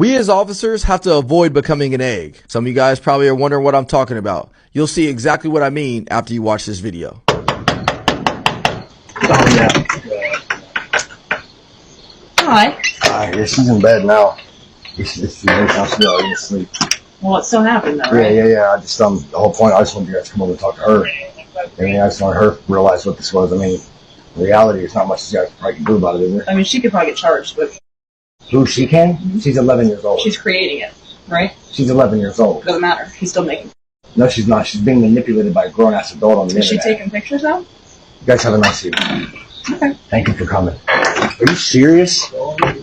We as officers have to avoid becoming an egg. Some of you guys probably are wondering what I'm talking about. You'll see exactly what I mean after you watch this video. Oh, yeah. Hi. Yeah, she's in bed now. She's already asleep. Well, it still happened though, right? Yeah. I just, the whole point, I just wanted you guys to come over and talk to her. I mean, I just wanted her to realize what this was. I mean, in reality, it's not much you guys probably can do about it, is there? I mean, she could probably get charged, but Who, she can? She's 11 years old. she's creating it, right? She's 11 years old. Doesn't matter. He's still making. No, she's not. She's being manipulated by a grown-ass adult on the Is she internet. taking pictures though? You guys have a nice evening. Okay. Thank you for coming. Are you serious?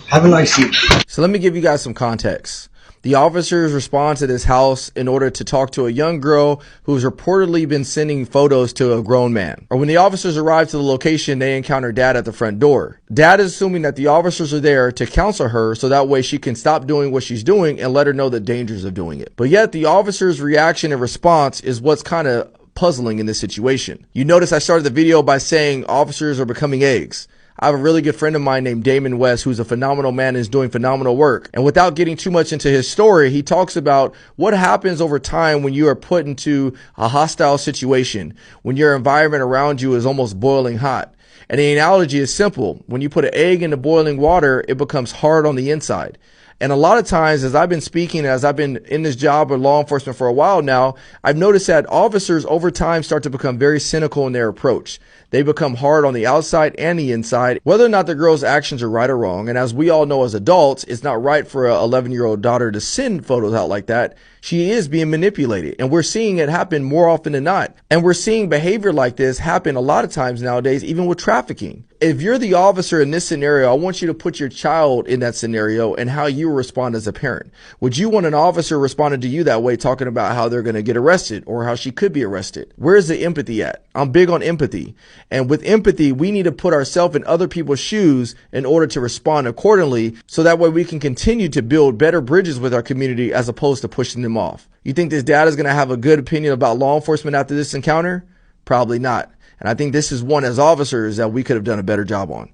Have a nice evening. So let me give you guys some context. The officers respond to this house in order to talk to a young girl who's reportedly been sending photos to a grown man. Or when the officers arrive to the location, they encounter Dad at the front door. Dad is assuming that the officers are there to counsel her so that way she can stop doing what she's doing and let her know the dangers of doing it. But yet the officers' reaction and response is what's kind of puzzling in this situation. You notice I started the video by saying officers are becoming eggs. I have a really good friend of mine named Damon West, who's a phenomenal man and is doing phenomenal work. And without getting too much into his story, he talks about what happens over time when you are put into a hostile situation, when your environment around you is almost boiling hot. And the analogy is simple. When you put an egg into boiling water, it becomes hard on the inside. And a lot of times, as I've been speaking, as I've been in this job of law enforcement for a while now, I've noticed that officers over time start to become very cynical in their approach. They become hard on the outside and the inside, whether or not the girl's actions are right or wrong. And as we all know as adults, it's not right for a 11-year-old daughter to send photos out like that. She is being manipulated, and we're seeing it happen more often than not. And we're seeing behavior like this happen a lot of times nowadays, even with trafficking. If you're the officer in this scenario, I want you to put your child in that scenario and how you respond as a parent. Would you want an officer responding to you that way, talking about how they're going to get arrested or how she could be arrested? Where's the empathy at? I'm big on empathy. And with empathy, we need to put ourselves in other people's shoes in order to respond accordingly. So that way we can continue to build better bridges with our community as opposed to pushing them off. You think this dad is going to have a good opinion about law enforcement after this encounter? Probably not. And I think this is one as officers that we could have done a better job on.